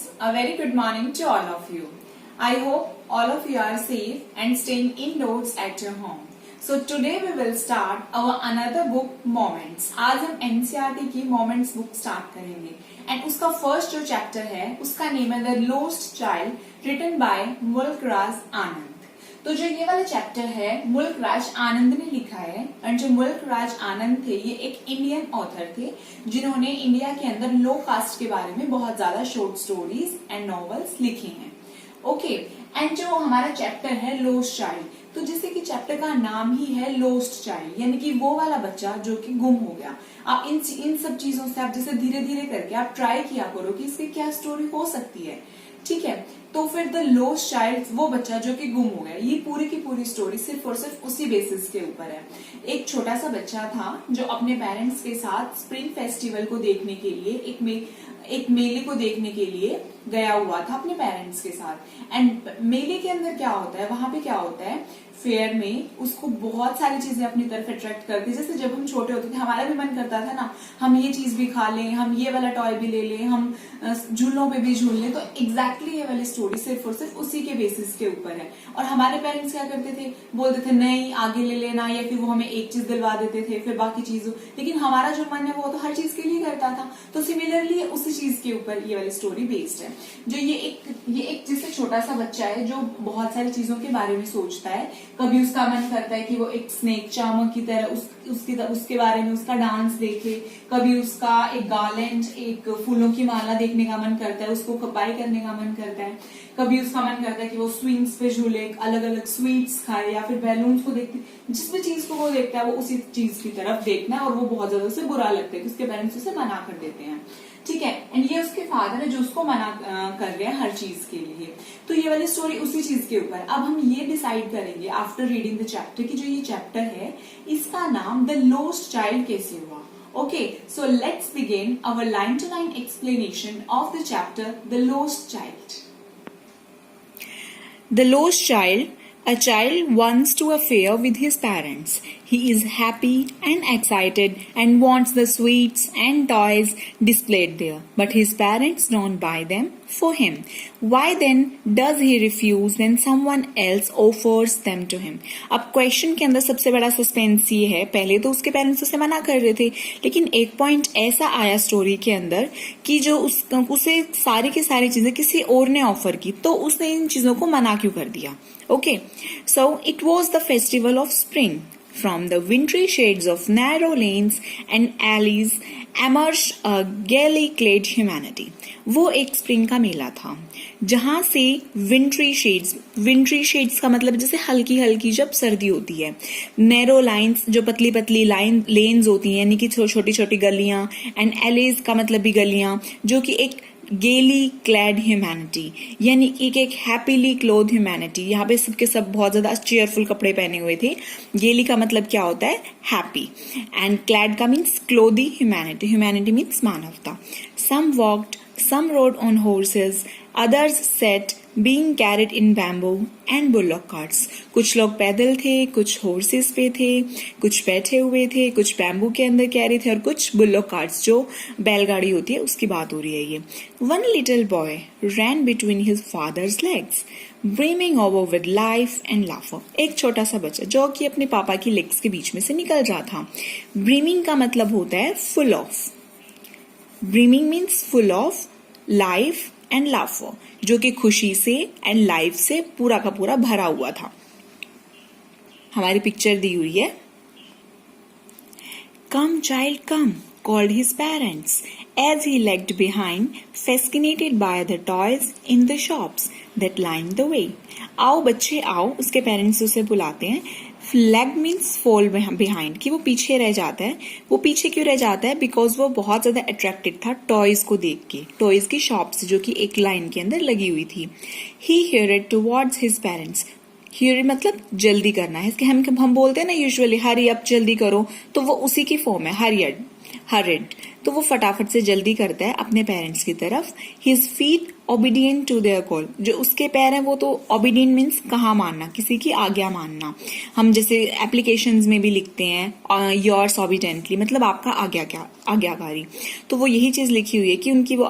students, a very good morning to all of you. I hope all of you are safe and staying indoors at your home. So today we will start our another book Moments. आज हम NCERT की Moments book start करेंगे and उसका first जो chapter है उसका name है The Lost Child, written by मुल्क राज आनंद. तो जो ये वाला चैप्टर है मुल्क राज आनंद ने लिखा है और जो मुल्क राज आनंद थे ये एक इंडियन ऑथर थे जिन्होंने इंडिया के अंदर लो कास्ट के बारे में बहुत ज्यादा शॉर्ट स्टोरीज एंड नॉवेल्स लिखी हैं. ओके एंड जो हमारा चैप्टर है लोस्ट चाइल्ड, तो जैसे कि चैप्टर का नाम ही है लोस्ट चाइल्ड यानी कि वो वाला बच्चा जो कि गुम हो गया. आप इन सब चीजों से आप जैसे धीरे धीरे करके आप ट्राई किया करो कि इसकी क्या स्टोरी हो सकती है. ठीक है, तो फिर द लोस्ट चाइल्ड वो बच्चा जो कि गुम हो गया, ये पूरी की पूरी स्टोरी सिर्फ और सिर्फ उसी बेसिस के ऊपर है. एक छोटा सा बच्चा था जो अपने पेरेंट्स के साथ स्प्रिंग फेस्टिवल को देखने के लिए एक मेले को देखने के लिए गया हुआ था अपने पेरेंट्स के साथ. एंड मेले के अंदर क्या होता है, वहां पे क्या होता है, फेयर में उसको बहुत सारी चीजें अपनी तरफ अट्रैक्ट करती है. जैसे जब हम छोटे होते थे हमारा भी मन करता था ना, हम ये चीज भी खा लें, हम ये वाला टॉय भी ले लें, हम झूलों पे भी झूल लें. तो एग्जैक्टली ये वाली स्टोरी सिर्फ और सिर्फ उसी के बेसिस के ऊपर है. और हमारे पेरेंट्स क्या करते थे, बोलते थे नहीं आगे ले लेना, या फिर वो हमें एक चीज दिलवा देते थे फिर बाकी चीजों. लेकिन हमारा जो मन है वो तो हर चीज के लिए करता था. तो सिमिलरली उसी चीज के ऊपर ये वाली स्टोरी बेस्ड है. जो ये एक जैसे छोटा सा बच्चा है जो बहुत सारी चीजों के बारे में सोचता है. कभी उसका मन करता है कि वो एक स्नेक चार्मर की तरह उसके बारे में उसका डांस देखे. कभी उसका एक गार्लैंड, एक फूलों की माला देखने का मन करता है, उसको कपाई करने का मन करता है. कभी उसका मन करता है कि वो स्विंग्स पे झूले, अलग अलग स्वीट्स खाए, या फिर बैलून्स को देखते. जिस भी चीज को वो देखता है वो उसी चीज की तरफ देखना है. और वो बहुत ज्यादा उसे बुरा लगता है कि उसके पेरेंट्स उसे मना कर देते हैं. ठीक है, एंड ये उसके फादर है जो उसको मना कर रहे हैं हर चीज के लिए. तो ये वाली स्टोरी उसी चीज के ऊपर. अब हम ये डिसाइड करेंगे आफ्टर रीडिंग द चैप्टर कि जो ये चैप्टर है इसका नाम द लोस्ट चाइल्ड कैसे हुआ. Okay, so let's begin our line-to-line explanation of the chapter The Lost Child. The Lost Child. A child wants to a fair with his parents. He is happy and excited and wants the sweets and toys displayed there. But his parents don't buy them for him. Why then does he refuse when someone else offers them to him? अब question के अंदर सबसे बड़ा suspense ये है, पहले तो उसके पेरेंट्स उसे मना कर रहे थे, लेकिन एक पॉइंट ऐसा आया स्टोरी के अंदर कि जो उसे सारी की सारी चीजें किसी और ने ऑफर की, तो उसने इन चीजों को मना क्यों कर दिया. Okay, so it was the festival of spring. From the wintry shades of narrow lanes and alleys emerged a gaily clad humanity. वो एक स्प्रिंग का मेला था जहां से विंट्री शेड्स का मतलब जैसे हल्की हल्की जब सर्दी होती है, नैरो लाइंस जो पतली पतली लेन्स होती हैं यानी कि छोटी छोटी गलियां, एंड एलेज का मतलब भी गलियां, जो कि एक गेली क्लैड ह्यूमैनिटी यानी एक हैप्पीली क्लोथ ह्यूमैनिटी. यहाँ पे सबके सब बहुत ज्यादा चेयरफुल कपड़े पहने हुए थे. गेली का मतलब क्या होता है, हैप्पी, एंड क्लैड का मीन्स क्लोदी ह्यूमैनिटी मीन्स मानवता. सम walked, some rode on horses, others sat being carried in bamboo and bullock carts. कुछ लोग पैदल थे, कुछ horses पे थे, कुछ बैठे हुए थे, कुछ बैम्बू के अंदर कैरी थे और कुछ bullock carts जो बैलगाड़ी होती है उसकी बात हो रही है ये. One little boy ran between his father's legs, brimming over with life and laughter. एक छोटा सा बच्चा जो कि अपने पापा की लेग्स के बीच में से निकल रहा था. Brimming का मतलब होता है full of. Brimming means full of life and laughter, जो कि खुशी से एंड लाइफ से पूरा का पूरा भरा हुआ था. हमारी पिक्चर दी हुई है. Come child come, called his parents as he lagged behind, fascinated by the toys in the shops that lined the way. आओ बच्चे आओ, उसके पेरेंट्स उसे बुलाते हैं. लैग मीन्स फॉल बिहाइंड, कि वो पीछे रह जाता है. वो पीछे क्यों रह जाता है, बिकॉज वो बहुत ज्यादा अट्रैक्टेड था टॉयज को देख के, टॉयज की शॉप्स जो कि एक लाइन के अंदर लगी हुई थी. ही हियरेड टुवर्ड्स हिज पेरेंट्स. हियर मतलब जल्दी करना है. इसके हम बोलते हैं ना यूजुअली हरी अप, जल्दी करो, तो वो उसी की फॉर्म है हरिड. तो वो फटाफट से जल्दी करता है अपने पेरेंट्स की तरफ. His feet obedient to their call. जो उसके पैर हैं वो तो ओबीडियंट मीन्स कहा मानना, किसी की आज्ञा मानना. हम जैसे एप्लीकेशंस में भी लिखते हैं योर्स ओबीडियंटली, मतलब आपका आज्ञाकारी. तो वो यही चीज लिखी हुई है कि उनकी वो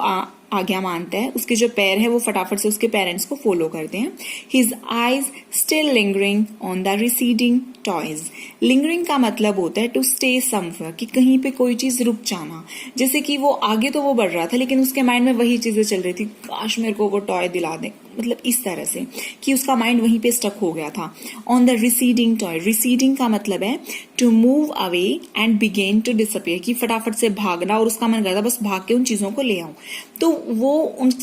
आज्ञा मानता है, उसके जो पैर है वो फटाफट से उसके पेरेंट्स को फॉलो करते हैं. His eyes still lingering on the receding toys. Lingering का मतलब होता है to stay somewhere, कि कहीं पे कोई चीज रुक जाना. जैसे कि वो आगे तो वो बढ़ रहा था लेकिन उसके माइंड में वही चीजें चल रही थी, काश मेरे को वो टॉय दिला दे, मतलब इस तरह से कि उसका माइंड वहीं पे स्टक हो गया था. On the receding toy, receding का मतलब है to move away and begin to disappear, कि फटाफट से भागना और उसका मन करता बस भाग के उन चीजों को ले आऊं. तो वो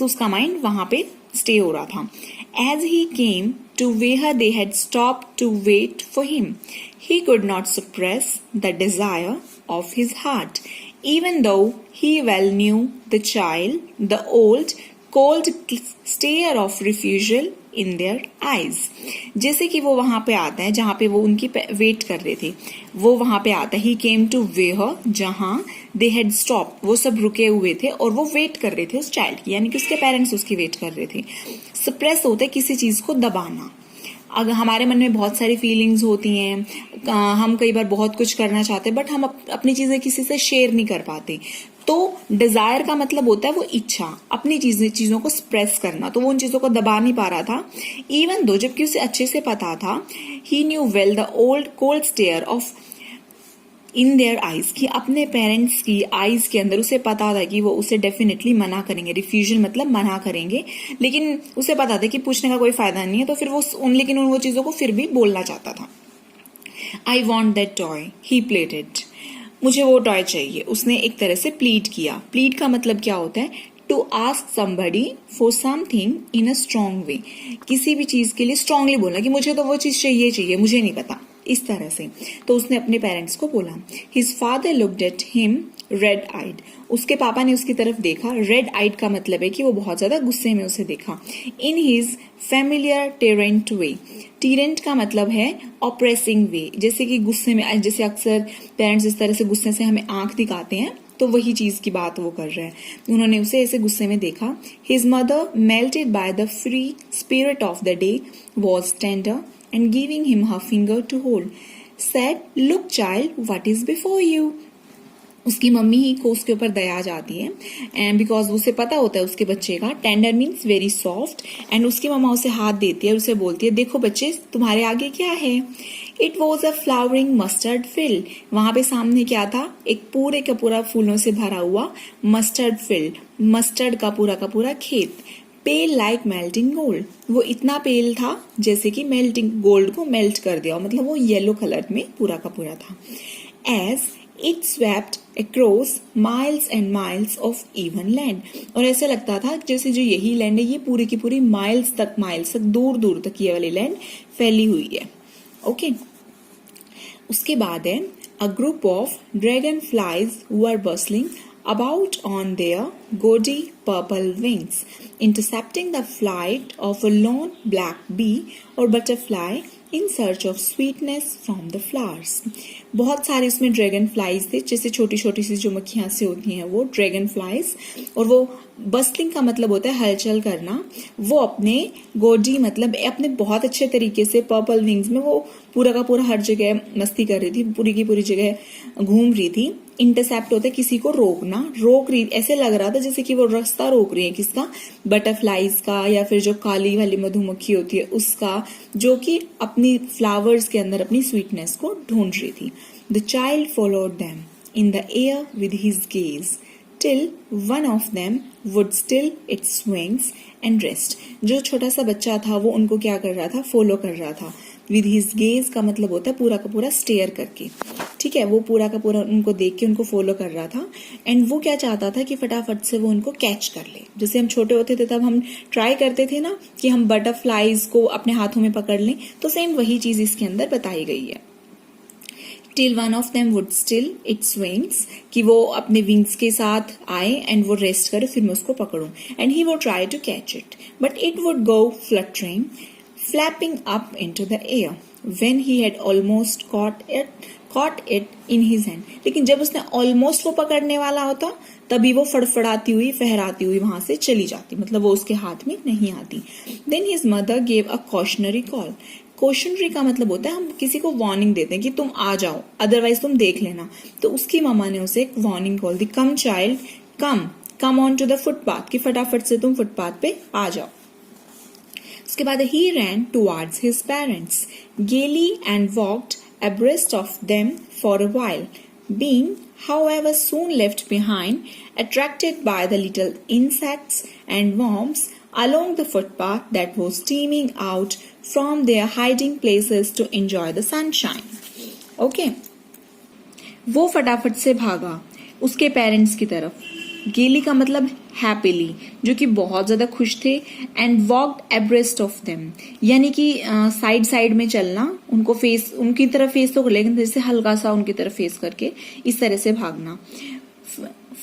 उसका माइंड वहां पे स्टे हो रहा था. As he came to where they had stopped to wait for him, he could not suppress the desire of his heart, even though he well knew the child, the old, cold stare of refusal in their eyes. जैसे कि वो वहां पे आता है जहां पे वो उनकी वेट कर रहे थे, वो वहां पे आता है. he came to where, जहां they had stopped, वो सब रुके हुए थे और वो वेट कर रहे थे उस चाइल्ड की, यानी कि उसके पेरेंट्स उसकी वेट कर रहे थे. सप्रेस होता है किसी चीज को दबाना. अगर हमारे मन में बहुत सारी फीलिंग्स होती हैं, हम कई बार बहुत कुछ करना चाहते हैं बट हम अपनी चीजें किसी से शेयर नहीं कर पाते. तो डिजायर का मतलब होता है वो इच्छा, अपनी चीजों को स्प्रेस करना. तो वो उन चीजों को दबा नहीं पा रहा था. इवन दो, जबकि उसे अच्छे से पता था, he knew well the old cold stare of in their eyes, कि अपने पेरेंट्स की आईज के अंदर उसे पता था कि वो उसे डेफिनेटली मना करेंगे. रिफ्यूजल मतलब मना करेंगे, लेकिन उसे पता था कि पूछने का कोई फायदा नहीं है, तो फिर लेकिन वो चीजों को फिर भी बोलना चाहता था. आई वॉन्ट दैट टॉय, ही प्लेडेड, मुझे वो टॉय चाहिए. उसने एक तरह से प्लीड किया. प्लीड का मतलब क्या होता है? To ask somebody for something in a strong way, किसी भी चीज के लिए स्ट्रांगली बोलना कि मुझे तो वो चीज चाहिए, मुझे नहीं पता, इस तरह से. तो उसने अपने पेरेंट्स को बोला. His father looked at him red eyed, उसके पापा ने उसकी तरफ देखा. रेड आइड का मतलब है कि वो बहुत ज्यादा गुस्से में उसे देखा. इन हिज फेमिलियर टेरेंट वे, टीरेंट का मतलब है ऑप्रेसिंग वे, जैसे कि गुस्से में, जैसे अक्सर पेरेंट्स इस तरह से गुस्से से हमें आंख दिखाते हैं, तो वही चीज की बात वो कर रहे हैं. उन्होंने उसे ऐसे गुस्से में देखा. His mother melted by the free spirit of the day was tender and giving him her finger to hold, said, "Look, child, what is before you?" उसकी मम्मी ही को उसके ऊपर दया आ जाती है, एंड बिकॉज उसे पता होता है उसके बच्चे का. Tender means very soft. And उसकी मम्मा उसे हाथ देती है और उसे बोलती है, देखो बच्चे तुम्हारे आगे क्या है. It was a flowering mustard field, वहां पे सामने क्या था? एक पूरे का पूरा फूलों से भरा हुआ मस्टर्ड फील्ड, मस्टर्ड का पूरा खेत. पेल लाइक मेल्टिंग गोल्ड, वो इतना पेल था जैसे कि मेल्टिंग गोल्ड को मेल्ट कर दिया, मतलब वो येलो कलर में पूरा का पूरा था. As it swept across miles and miles of even land, और ऐसे लगता था जैसे जो यही लैंड है ये पूरी की पूरी माइल्स तक दूर दूर तक ये वाली लैंड फैली हुई है. ओके. उसके बाद है a group of dragonflies were bustling about on their gaudy purple wings, intercepting the flight of a lone black bee or butterfly in search of sweetness from the flowers. बहुत सारे इसमें dragon flies थे, जैसे छोटी छोटी सी जो मक्खियां से होती हैं वो ड्रैगन फ्लाइज. और वो बस्लिंग का मतलब होता है हलचल करना. वो अपने गोडी मतलब अपने बहुत अच्छे तरीके से पर्पल विंग्स में वो पूरा का पूरा हर जगह मस्ती कर रही थी, पूरी की पूरी जगह घूम रही थी. इंटरसेप्ट होता है किसी को रोकना, रोक रही, ऐसे लग रहा था जैसे कि वो रास्ता रोक रही है किसका? बटरफ्लाइज का, या फिर जो काली वाली मधुमक्खी होती है उसका, जो कि अपनी फ्लावर्स के अंदर अपनी स्वीटनेस को ढूंढ रही थी. The child followed them in the air with his gaze till one of them would still its wings and rest. जो छोटा सा बच्चा था वो उनको क्या कर रहा था? फॉलो कर रहा था. with his gaze का मतलब होता है पूरा का पूरा स्टेयर करके, ठीक है, वो पूरा का पूरा उनको देख के उनको फॉलो कर रहा था. एंड वो क्या चाहता था कि फटाफट से वो उनको कैच कर ले. जैसे हम छोटे होते थे तब हम ट्राई करते थे ना कि हम बटरफ्लाइज को अपने हाथों में पकड़ लें, तो सेम वही चीज इसके अंदर बताई गई है. Till one of them would still its wings, कि वो अपने विंग्स के साथ आए एंड वो रेस्ट करे, फिर मैं उसको पकड़ूं. And he would try to catch it, but it would go fluttering, flapping up into the air. When he had almost caught it in his hand, लेकिन जब उसने ऑलमोस्ट वो पकड़ने वाला होता तभी वो फड़फड़ाती हुई फहराती हुई वहां से चली जाती, मतलब वो उसके हाथ में नहीं आती. Then his mother gave a cautionary call. Cautionary का मतलब होता है हम किसी को वार्निंग देते हैं कि तुम आ जाओ, अदरवाइज तुम देख लेना. तो उसकी मम्मा ने उसे एक वार्निंग कॉल दी. Come child come, come on to the footpath, कि फटाफट से तुम फुटपाथ पे आ जाओ। उसके बाद he ran towards his parents gaily and walked abreast of them for a while, being, however, soon left behind, attracted by the little insects and worms along the footpath that was steaming out from their hiding places to enjoy the sunshine. Okay. वो फटाफट से भागा उसके parents की तरफ। गेली का मतलब हैप्पीली, जो कि बहुत ज्यादा खुश थे। एंड वॉक्ड एब्रेस्ट ऑफ देम, यानी कि साइड साइड में चलना, उनको फेस, उनकी तरफ फेस तो कर, लेकिन जैसे हल्का सा उनकी तरफ फेस करके इस तरह से भागना।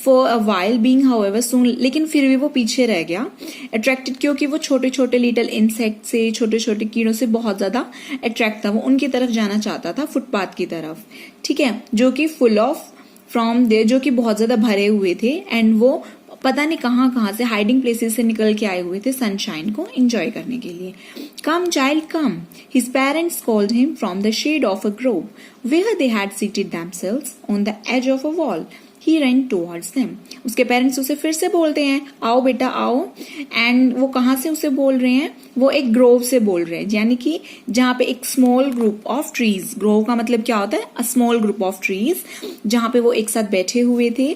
For a while being however soon, लेकिन फिर भी वो पीछे रह गया। अट्रैक्टेड, क्योंकि वो छोटे छोटे लिटिल इंसेक्ट से, छोटे छोटे कीड़ों से बहुत ज्यादा अट्रैक्ट था। वो उनकी तरफ जाना चाहता था, फुटपाथ की तरफ, ठीक है, जो कि फुल ऑफ फ्रॉम देयर, जो कि बहुत ज्यादा भरे हुए थे। एंड वो पता नहीं कहाँ से हाइडिंग प्लेसेस से निकल के आए हुए थे सनशाइन को एंजॉय करने के लिए। Come child come, his parents called him from the shade of a grove where they had seated themselves on the edge of a wall. He ran towards them. उसके पेरेंट्स उसे फिर से बोलते हैं, आओ बेटा आओ। एंड वो कहाँ से उसे बोल रहे हैं? वो एक ग्रोव से बोल रहे हैं, यानी कि जहाँ पे एक small group of trees, Grove का मतलब क्या होता है? A small group of trees, जहाँ पे वो एक साथ बैठे हुए थे,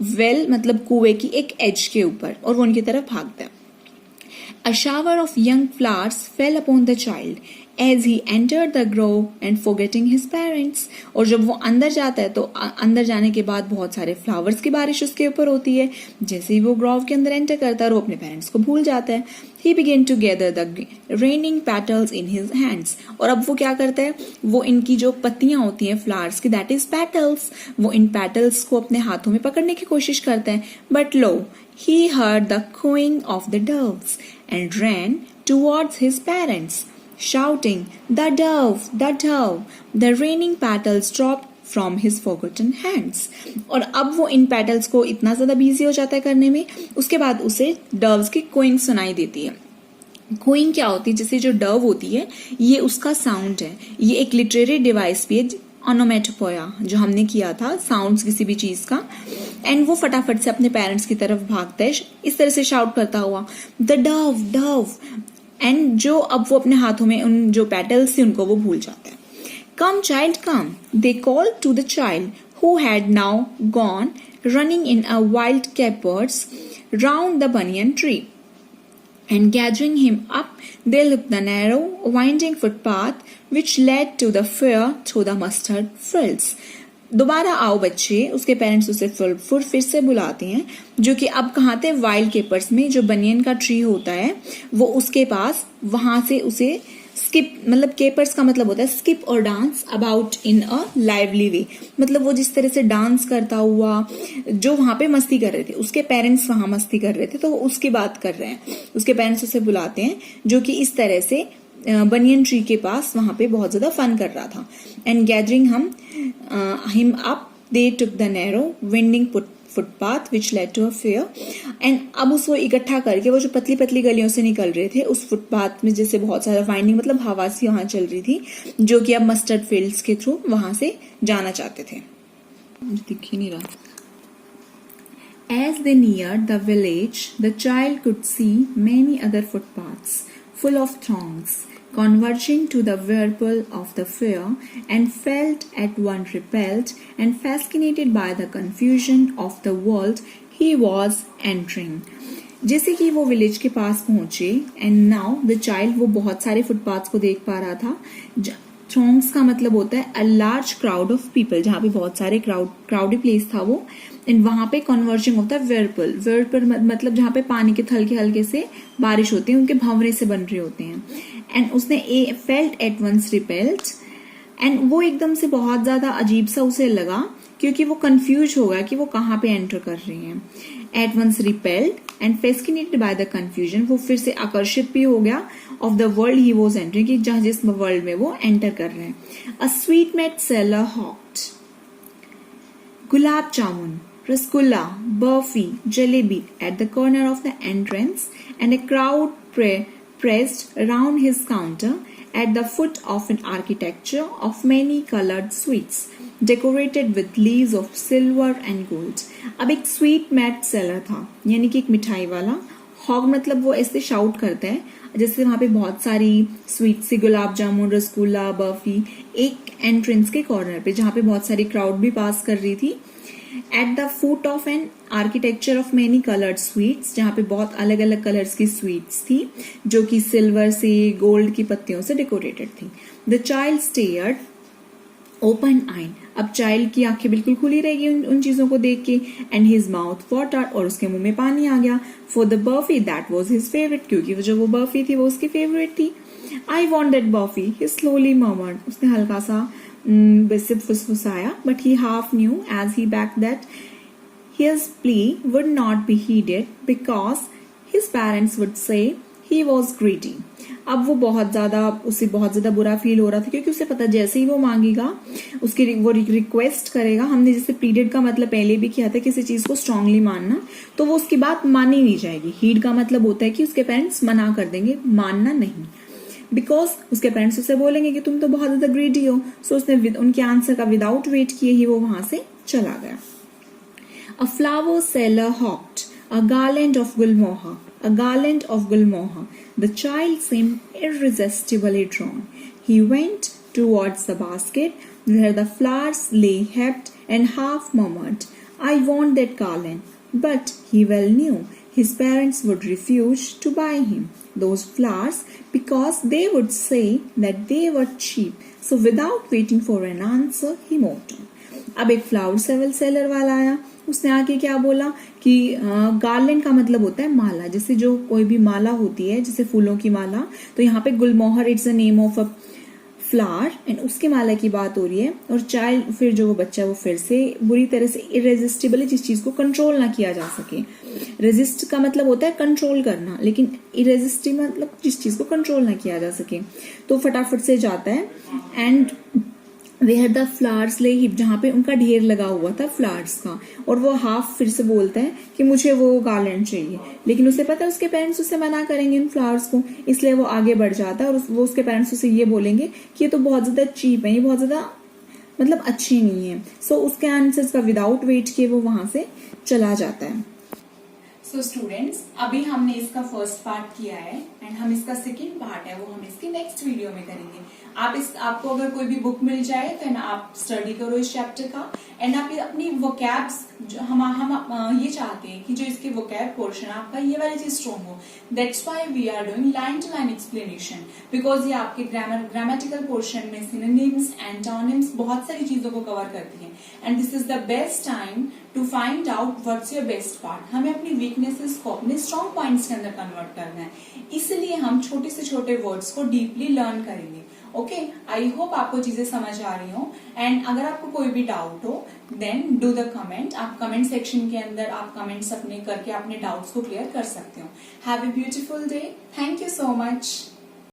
वेल मतलब कुएं की एक एज के ऊपर, और वो उनकी तरफ भागता है। A shower of young flowers fell upon the child as he entered the grove and forgetting his parents. और जब वो अंदर जाता है तो अंदर जाने के बाद बहुत सारे फ्लावर्स की बारिश उसके ऊपर होती है। जैसे ही वो ग्रोव के अंदर एंटर करता है और वो अपने पेरेंट्स को भूल जाता है। He began to gather the raining petals in his hands. और अब वो क्या करता है? वो इनकी जो पत्तियां होती हैं फ्लावर्स की, that is petals, वो इन पेटल्स को अपने हाथों में पकड़ने की कोशिश करता है। But lo, he heard the cooing of the doves and ran towards his parents, shouting, "The dove, the dove!" The raining petals dropped from his forgotten hands. और अब वो इन पेटल्स को इतना ज्यादा बिजी हो जाता है करने में, उसके बाद उसे डव्स की कोइंग सुनाई देती है। कोइंग क्या होती है? जैसे जो डव होती है, ये उसका साउंड है। ये एक लिटरेरी डिवाइस भी है, ओनोमेटोपोया, जो हमने किया था साउंड्स किसी भी चीज का। एंड वो फटाफट से अपने पेरेंट्स की तरफ भागता है, इस तरह से शाउट करता हुआ, द डव डव। एंड जो अब वो अपने हाथों में उन जो पेटल्स थे उनको वो भूल जाता है। Come child come, they called to the child who had now gone running in a wild capers round the banyan tree. And gathering him up, they looked the narrow, winding footpath which led to the fair through the mustard fields. दोबारा आओ बच्चे, उसके parents उसे फिर से बुलाते हैं, जो कि अब कहाँ थे? वाइल्ड केपर्स में, जो बनियन का ट्री होता है वो उसके पास, वहां से उसे स्किप, मतलब केपर्स का मतलब होता है स्किप और dance about in a lively way, मतलब वो जिस तरह से डांस करता हुआ जो वहां पे मस्ती कर रहे थे, उसके पेरेंट्स वहां मस्ती कर रहे थे तो वो उसकी बात कर रहे हैं। उसके पेरेंट्स उसे बुलाते हैं, जो कि इस तरह से बनियन ट्री के पास वहां पे बहुत ज्यादा फन कर रहा था। And gathering him up, they took the narrow winding footpath which led to a fair. And अब उसको इकट्ठा करके वो जो पतली पतली गलियों से निकल रहे थे उस फुटपाथ में, जैसे बहुत सारा वाइंडिंग, मतलब हवा सी वहां चल रही थी, जो कि अब मस्टर्ड फील्ड्स के थ्रू वहां से जाना चाहते थे। दिख ही नहीं रहा। As they neared the village, the child could see many other footpaths full of throngs converging to the whirlpool of the fair, and felt at once repelled and fascinated by the confusion of the world he was entering. जैसे कि वो village के पास पहुंचे, and now the child, वो बहुत सारे footpaths को देख पा रहा था। थ्रोंग्स का मतलब होता है a large crowd of people, जहाँ पे बहुत सारे क्राउडी प्लेस था वो। एंड वहां पे कन्वर्जिंग होता है व्हर्लपूल मतलब जहाँ पे पानी के हल्के हल्के से बारिश होती है, उनके भंवरे से बन रहे होते हैं। एंड उसने felt at once repelled, and वो एकदम से बहुत ज्यादा अजीब सा उसे लगा, क्योंकि वो कंफ्यूज हो गया कि वो कहाँ पे एंटर कर रहे हैं। At once repelled and fascinated by the confusion, वो फिर से आकर्षित भी हो गया of the world he was entering, कि जहां जिस वर्ल्ड में वो एंटर कर रहे हैं। A sweetmeat seller hawked, gulab jamun, rasgulla, burfi, jalebi at the corner of the entrance, and a crowd pressed around his counter at the foot of an architecture of many colored sweets. decorated with leaves of silver and gold. अब एक sweet mat seller था, यानी कि एक मिठाई वाला. Hog मतलब वो ऐसे शाउट करते हैं जैसे वहां पे बहुत सारी स्वीट सी गुलाब जामुन, रसगुल्ला, बर्फी एक एंट्रेंस के कॉर्नर पे जहां पे बहुत सारी क्राउड भी पास कर रही थी. At the foot of an architecture of many coloured sweets, जहां पे बहुत अलग अलग कलर्स की स्वीट्स थी जो कि सिल्वर से, गोल्ड की पत्तियों से डेकोरेटेड थी. द चाइल्ड स्टेयर्ड ओपन आइन. अब चाइल्ड की आंखें बिल्कुल खुली रहेगी उन चीजों को देख के. एंड हिज माउथ वाटर, और उसके मुंह में पानी आ गया. For the barfi that was his favourite, क्योंकि जो वो बर्फी थी वो उसकी फेवरेट थी. I want that barfi, he slowly murmured. उसने हल्का सा वैसे फुसफुसाया, but he half knew as he back that his plea would not be heeded because his parents would say he was greedy. अब वो उसे बहुत ज्यादा बुरा फील हो रहा था, क्योंकि उसे पता जैसे ही वो मांगेगा उसकी वो रिक्वेस्ट करेगा. हमने जैसे प्लीडेड का मतलब पहले भी किया था, किसी चीज को स्ट्रांगली मानना, तो वो उसकी बात मानी नहीं जाएगी. हीड का मतलब होता है कि उसके पेरेंट्स मना कर देंगे, मानना नहीं. बिकॉज उसके पेरेंट्स उसे बोलेंगे कि तुम तो बहुत ज्यादा ग्रीडी हो. सो उसने उनके आंसर का विदाउट वेट किए ही वो वहां से चला गया. A flower seller hawked a garland of gulmohar, a garland of gulmohar. The child seemed irresistibly drawn. He went towards the basket where the flowers lay heaped and half murmured, I want that garland. But he well knew his parents would refuse to buy him those flowers because they would say that they were cheap. So without waiting for an answer, he moved on. अब एक flower seller वाला आया. उसने आके क्या बोला कि garland का मतलब होता है माला. जैसे जो कोई भी माला होती है, जैसे फूलों की माला, तो यहाँ पे gulmohar it's the name of a flower and उसके माला की बात हो रही है. और चाइल्ड, फिर जो वो बच्चा, वो फिर से बुरी तरह से इरेजिस्टिबली, जिस चीज को कंट्रोल ना किया जा सके. रेजिस्ट का मतलब होता है कंट्रोल करना, लेकिन इरेजिस्टिबल मतलब जिस चीज को कंट्रोल ना किया जा सके, तो फटाफट से जाता है. एंड वेयर द फ्लावर्स ले हिप, जहां पे उनका ढेर लगा हुआ था फ्लावर्स का. और वो हाफ फिर से बोलता है कि मुझे वो गार्लैंड चाहिए, लेकिन उसे पता है उसके पेरेंट्स उसे मना करेंगे इन फ्लावर्स को, इसलिए वो आगे बढ़ जाता है. और वो उसके पेरेंट्स उसे ये बोलेंगे कि ये तो बहुत ज्यादा चीप है, ये बहुत ज्यादा मतलब अच्छी नहीं है. सो उसके आंसर्स का विदाउट वेट किए वो वहां से चला जाता है. सो स्टूडेंट्स, अभी हमने इसका फर्स्ट पार्ट किया है एंड हम इसका सेकेंड पार्ट है वो हम इसकी नेक्स्ट वीडियो में करेंगे. आपको अगर कोई भी बुक मिल जाए तो आप स्टडी करो इस चैप्टर का. एंड आप अपनी वोकैब्स, हम ये चाहते हैं कि जो इसके वोकैब पोर्शन आपका ये वाली चीज स्ट्रॉन्ग हो. That's why we are doing line to line explanation, because ये आपके ग्रामेटिकल पोर्शन में सिनोनिम्स, एंटोनिम्स, बहुत सारी चीजों को कवर करती है. And this is the best time to find out what's your best part. हमें अपनी वीकनेसेस को अपने स्ट्रॉन्ग पॉइंट्स के अंदर कन्वर्ट करना है, इसलिए हम छोटे से छोटे वर्ड्स को डीपली लर्न करेंगे. ओके, आई होप आपको चीजें समझ आ रही हो. एंड अगर आपको कोई भी डाउट हो देन डू द कमेंट. आप कमेंट सेक्शन के अंदर आप कमेंट्स अपने करके अपने डाउट्स को क्लियर कर सकते हो. Have a beautiful day. Thank you so much.